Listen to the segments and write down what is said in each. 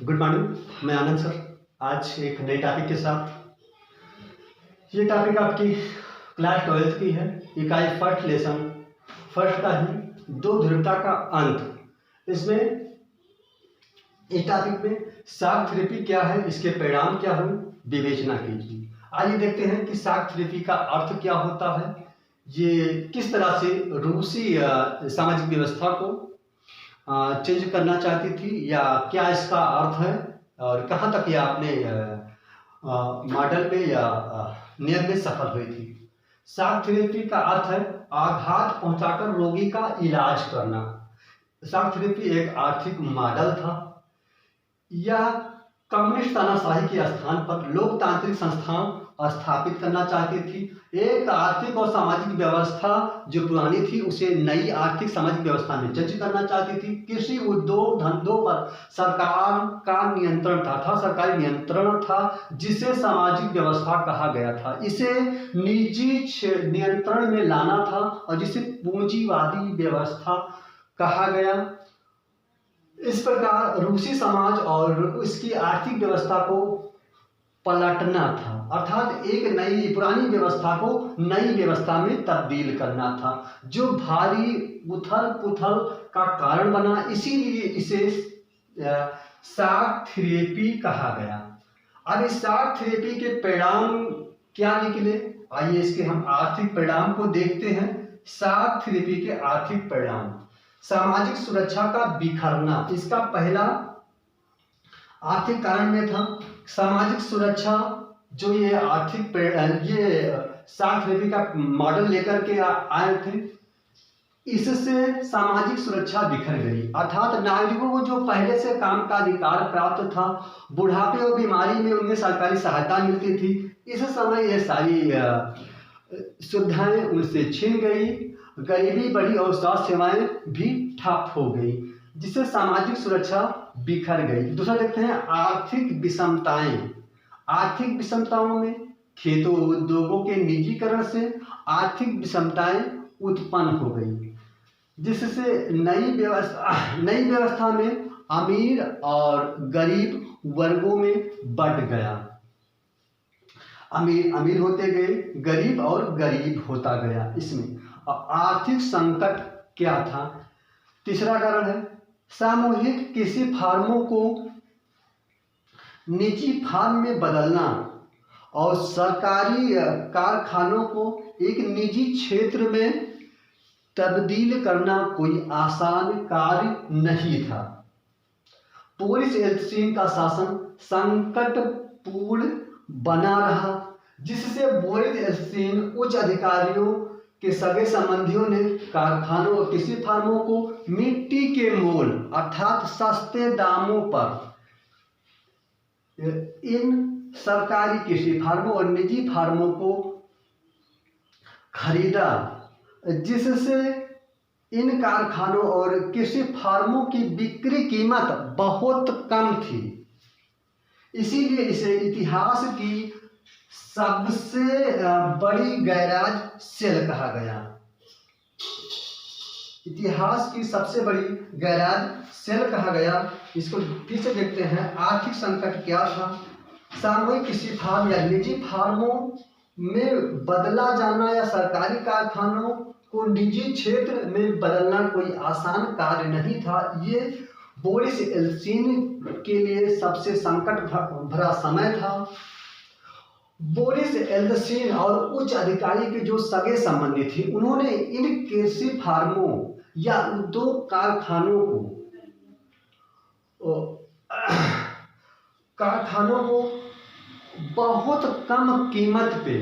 Good morning, मैं आनंद sir. आज एक नए टॉपिक के साथ। ये टॉपिक आपकी क्लास 12th की है, इकाई फर्स्ट लेसन फर्स्ट का ही दो ध्रुवता का अंत। इसमें इस टॉपिक में शॉक थेरेपी क्या है, इसके परिणाम क्या हुए, विवेचना कीजिए। आइए देखते हैं कि शॉक थेरेपी का अर्थ क्या होता है, ये किस तरह से रूसी सामाजिक व्यवस्था को चेंज करना चाहती थी, या क्या इसका अर्थ है और कहाँ तक ये अपने मॉडल में या नियम में सफल हुई थी। शॉक थेरेपी का अर्थ है आघात पहुंचाकर रोगी का इलाज करना। शॉक थेरेपी एक आर्थिक मॉडल था। यह कम्युनिस्ट तानाशाही के स्थान पर लोकतांत्रिक संस्थान स्थापित करना चाहती थी। एक आर्थिक और सामाजिक व्यवस्था जो पुरानी थी उसे नई आर्थिक सामाजिक व्यवस्था में चेंज करना चाहती थी। कृषि उद्योग धंधों पर सरकार का नियंत्रण था, सरकारी नियंत्रण था, जिसे सामाजिक व्यवस्था कहा गया था। इसे निजी नियंत्रण में लाना था और जिसे पूंजीवादी व्यवस्था कहा गया। इस प्रकार रूसी समाज और उसकी आर्थिक व्यवस्था को पलटना था, अर्थात एक नई पुरानी व्यवस्था को नई व्यवस्था में तब्दील करना था, जो भारी उथल पुथल का कारण बना। इसीलिए इसे शॉक थेरेपी कहा गया। अब इस शॉक थेरेपी के परिणाम क्या निकले, आइए इसके हम आर्थिक परिणाम को देखते हैं। शॉक थेरेपी के आर्थिक परिणाम: सामाजिक सुरक्षा का बिखरना इसका पहला आर्थिक कारण में था। सामाजिक सुरक्षा जो ये आर्थिक ये शॉक थेरेपी का मॉडल लेकर के आए थे, इससे सामाजिक सुरक्षा बिखर गई, अर्थात नागरिकों को जो पहले से काम का अधिकार प्राप्त था, बुढ़ापे और बीमारी में उन्हें सरकारी सहायता मिलती थी, इस समय ये सारी सुविधाएं उनसे छिन गई, गरीबी बढ़ी और स्वास्थ्य सेवाएं भी ठप हो गई, जिससे सामाजिक सुरक्षा बिखर गई। दूसरा देखते हैं आर्थिक विषमताएं। आर्थिक विषमताओं में खेतों उद्योगों के निजीकरण से आर्थिक विषमताएं उत्पन्न हो गई, जिससे नई व्यवस्था में अमीर और गरीब वर्गों में बढ़ गया। अमीर अमीर होते गए, गरीब और गरीब होता गया। इसमें आर्थिक संकट क्या था? तीसरा कारण है सामूहिक कृषि फार्मों को निजी फार्म में बदलना और सरकारी कारखानों को एक निजी क्षेत्र में तब्दील करना कोई आसान कार्य नहीं था। बोरिस येल्त्सिन का शासन संकटपूर्ण बना रहा, जिससे बोरिस येल्त्सिन उच्च अधिकारियों के सगे संबंधियों ने कारखानों और कृषि फार्मों को मिट्टी के मोल अर्थात सस्ते दामों पर इन सरकारी कृषि फार्मों और निजी फार्मों को खरीदा, जिससे इन कारखानों और कृषि फार्मों की बिक्री कीमत बहुत कम थी। इसीलिए इसे इतिहास की सबसे बड़ी गैराज सेल कहा गया। इतिहास की सबसे बड़ी गैराज सेल कहा गया। इसको फिर से देखते हैं। आर्थिक संकट क्या था? सामूहिक कृषि फार्म या निजी फार्मों में बदला जाना या सरकारी कारखानों को निजी क्षेत्र में बदलना कोई आसान कार्य नहीं था। ये बोरिस येल्त्सिन के लिए सबसे संकट भरा समय था। बोरिस येल्त्सिन और उच्च अधिकारी के जो सगे संबंधी थे, उन्होंने इन कृषि फार्मों या उद्योग कारखानों को बहुत कम कीमत पे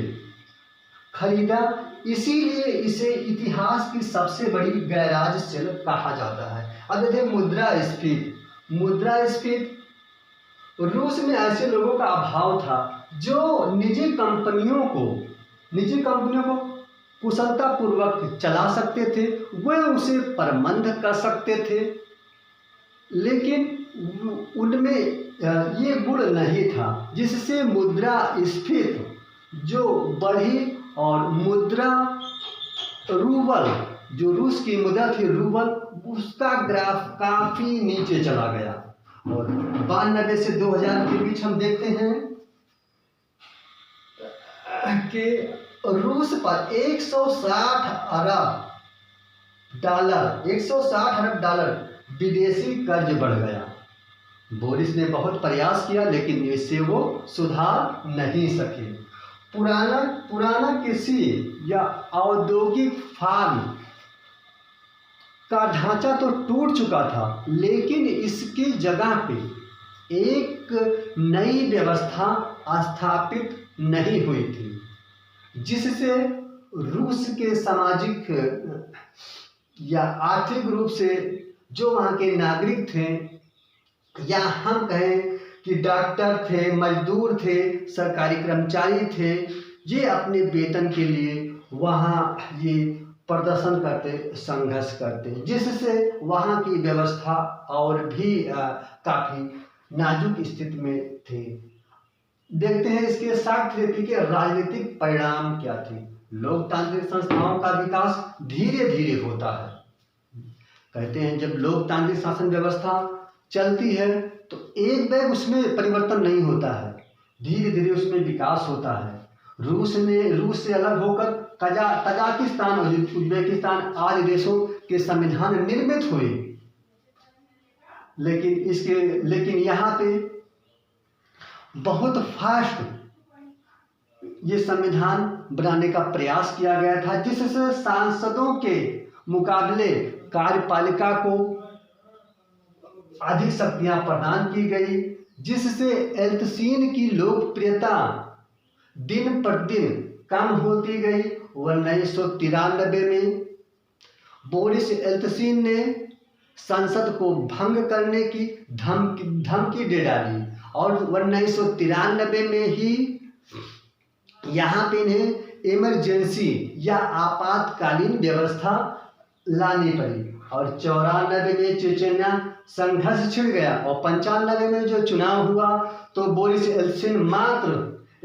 खरीदा। इसीलिए इसे इतिहास की सबसे बड़ी गैराज सेल कहा जाता है। अब देखिए मुद्रास्फीति। मुद्रास्फीति रूस में ऐसे लोगों का अभाव था जो निजी कंपनियों को कुशलतापूर्वक चला सकते थे, वे उसे प्रबंध कर सकते थे, लेकिन उनमें ये गुण नहीं था, जिससे मुद्रास्फीति जो बढ़ी और मुद्रा रूबल, जो रूस की मुद्रा थी रूबल, उसका ग्राफ काफी नीचे चला गया। और 92 से 2000 के बीच हम देखते हैं कि रूस पर 160 अरब डॉलर विदेशी कर्ज बढ़ गया। बोरिस ने बहुत प्रयास किया लेकिन इससे वो सुधार नहीं सके। पुराना कृषि या औद्योगिक फार्म का ढांचा तो टूट चुका था, लेकिन इसकी जगह पे एक नई व्यवस्था स्थापित नहीं हुई थी, जिससे रूस के सामाजिक या आर्थिक रूप से जो वहाँ के नागरिक थे, या हम कहें कि डॉक्टर थे, मजदूर थे, सरकारी कर्मचारी थे, ये अपने वेतन के लिए वहाँ ये प्रदर्शन करते, संघर्ष करते, जिससे वहाँ की व्यवस्था और भी काफ़ी नाजुक स्थिति में थी। देखते हैं इसके शॉक थेरेपी के राजनीतिक परिणाम क्या थे। लोकतांत्रिक संस्थाओं का विकास धीरे धीरे होता है। कहते हैं जब लोकतांत्रिक शासन व्यवस्था चलती है तो एक बैग उसमें परिवर्तन नहीं होता है, धीरे धीरे उसमें विकास होता है। रूस से अलग होकर कजाकिस्तान और उज्बेकिस्तान आदि देशों के संविधान निर्मित हुए, लेकिन यहाँ पे बहुत फास्ट ये संविधान बनाने का प्रयास किया गया था, जिससे सांसदों के मुकाबले कार्यपालिका को अधिक शक्तियां प्रदान की गई, जिससे एल्त्सीन की लोकप्रियता दिन प्रतिदिन कम होती गई। 1993 में बोरिस एल्त्सीन ने संसद को भंग करने की धमकी दे डाली और 1993 में ही यहाँ पे इन्हें इमरजेंसी या आपातकालीन व्यवस्था लानी पड़ी और 94 में चेचन्या संघर्ष छिड़ गया और 95 में जो चुनाव हुआ तो बोरिस एल्त्सीन मात्र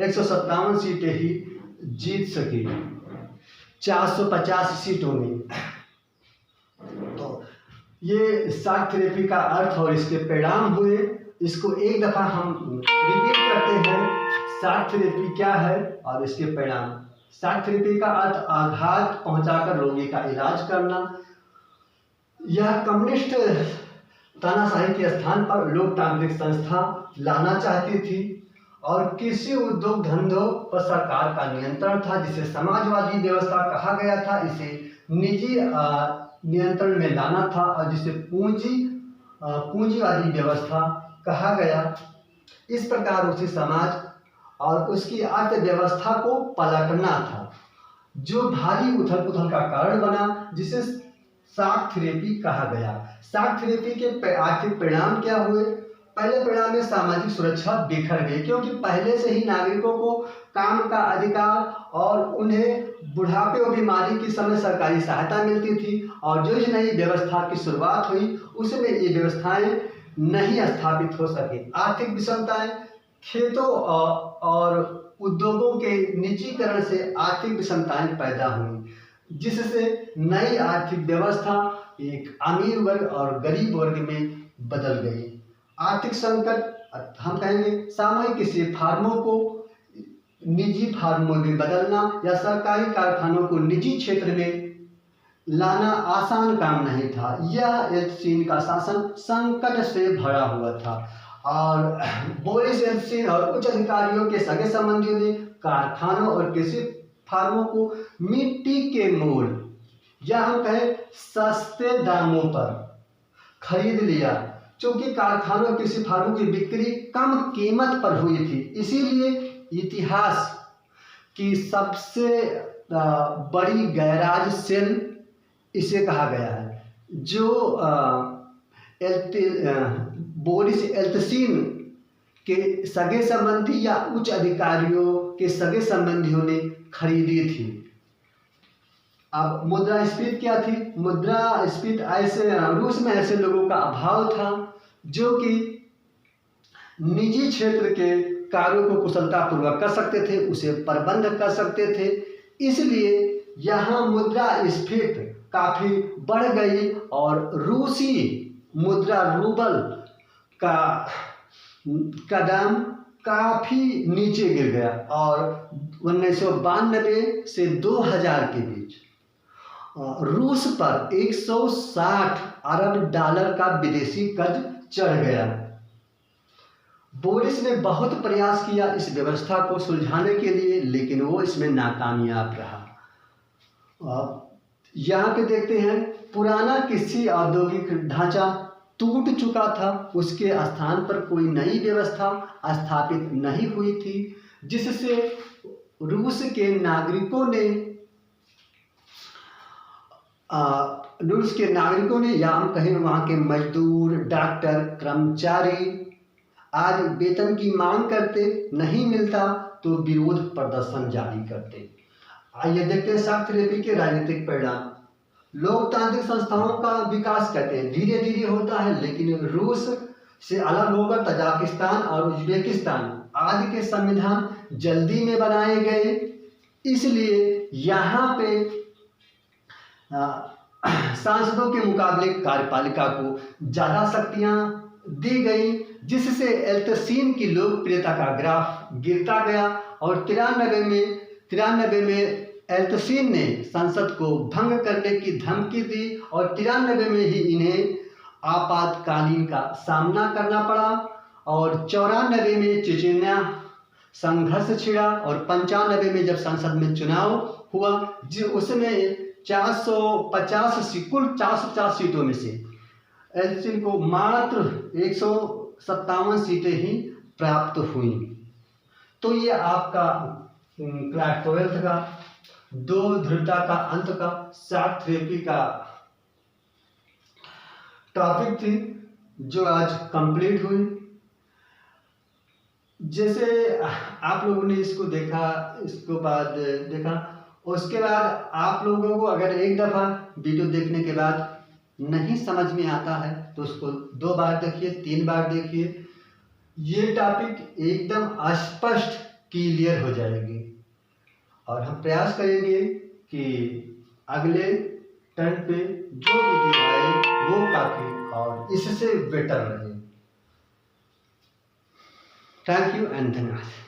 157 सीटें ही जीत सके 450 सीटों में। तो ये शॉक थेरेपी का अर्थ और इसके परिणाम हुए, इसको एक दफ़ा हम रिपीट करते हैं। शॉक थेरेपी क्या है और इसके परिणाम। शॉक थेरेपी का अर्थ आघात पहुंचाकर रोगी का इलाज करना। यह कम्युनिस्ट तानाशाही के स्थान पर लोकतांत्रिक संस्था लाना चाहती थी और कृषि उद्योग धंधों पर सरकार का नियंत्रण था, जिसे समाजवादी व्यवस्था कहा गया था। इसे निजी नियंत्रण में लाना था और जिसे पूंजीवादी व्यवस्था कहा गया। इस प्रकार उसी समाज और उसकी अर्थव्यवस्था को पलटना था, जो भारी उथल पुथल का कारण बना, जिसे शॉक थेरेपी कहा गया। शॉक थेरेपी के आर्थिक परिणाम क्या हुए? पहले परिणाम में सामाजिक सुरक्षा बिखर गई, क्योंकि पहले से ही नागरिकों को काम का अधिकार और उन्हें बुढ़ापे और बीमारी के समय सरकारी सहायता मिलती थी, और जो इस नई व्यवस्था की शुरुआत हुई उसमें ये व्यवस्थाएं नहीं स्थापित हो सके। आर्थिक विषमताएं, खेतों और उद्योगों के निजीकरण से आर्थिक विषमताएं पैदा हुई, जिससे नई आर्थिक व्यवस्था एक अमीर वर्ग और गरीब वर्ग में बदल गई। आर्थिक संकट, हम कहेंगे सामूहिक कृषि फार्मों को निजी फार्मों में बदलना या सरकारी कारखानों को निजी क्षेत्र में लाना आसान काम नहीं था। यह एल्त्सीन का शासन संकट से भरा हुआ था और बोरिस एल्त्सीन और उच्च अधिकारियों के सगे संबंधियों ने कारखानों और कृषि फार्मों को मिट्टी के मोल या हम कहें सस्ते दामों पर खरीद लिया, क्योंकि कारखानों और कृषि फार्मों की बिक्री कम कीमत पर हुई थी। इसीलिए इतिहास की सबसे बड़ी गैराज सेल इसे कहा गया है, जो बोरिस एल्त्सीन के सगे संबंधी या उच्च अधिकारियों के सगे संबंधियों ने खरीदी थी। अब मुद्रास्फीति क्या थी? मुद्रास्फीति ऐसे रूस में ऐसे लोगों का अभाव था जो कि निजी क्षेत्र के कार्यों को कुशलतापूर्वक कर सकते थे, उसे प्रबंध कर सकते थे। इसलिए यहाँ मुद्रास्फीति काफ़ी बढ़ गई और रूसी मुद्रा रूबल का दाम काफ़ी नीचे गिर गया और 1992 से 2000 के बीच रूस पर 160 अरब डॉलर का विदेशी कर्ज चढ़ गया। बोरिस ने बहुत प्रयास किया इस व्यवस्था को सुलझाने के लिए, लेकिन वो इसमें नाकामयाब रहा। यहाँ पे देखते हैं पुराना कृषि औद्योगिक ढांचा टूट चुका था, उसके स्थान पर कोई नई व्यवस्था स्थापित नहीं हुई थी, जिससे रूस के नागरिकों ने या हम कहें वहाँ के मजदूर, डॉक्टर, कर्मचारी आज वेतन की मांग करते, नहीं मिलता तो विरोध प्रदर्शन जारी करते। आइए देखते हैं शॉक थेरेपी के राजनीतिक परिणाम। लोकतांत्रिक संस्थाओं का विकास करते हैं, धीरे धीरे होता है, लेकिन रूस से अलग होकर तजाकिस्तान और उज्बेकिस्तान आदि के संविधान जल्दी में बनाए गए। इसलिए यहाँ पे सांसदों के मुकाबले कार्यपालिका को ज़्यादा शक्तियाँ दी गई, जिससे एल्त्सीन की लोकप्रियता का ग्राफ गिरता गया और 93 में एल्त्सीन ने संसद को भंग करने की धमकी दी और 93 में ही इन्हें आपातकालीन का सामना करना पड़ा और 94 में चेचन्या संघर्ष छिड़ा और 95 में जब संसद में चुनाव हुआ उसमें 450 कुल 450 सीटों में से एल्त्सीन को मात्र 157 सीटें ही प्राप्त हुई। तो ये आपका क्लास 12 का दो ध्रुवता का अंत का शॉक थेरेपी का टॉपिक थी, जो आज कंप्लीट हुई। जैसे आप लोगों ने इसको देखा, इसको बाद देखा, उसके बाद आप लोगों को अगर एक दफ़ा वीडियो देखने के बाद नहीं समझ में आता है तो उसको 2 बार देखिए, 3 बार देखिए, ये टॉपिक एकदम स्पष्ट क्लियर हो जाएगी। और हम प्रयास करेंगे कि अगले टर्न पे जो वीडियो आए वो काफ़ी और इससे बेटर रहे। थैंक यू एंड धन्यवाद।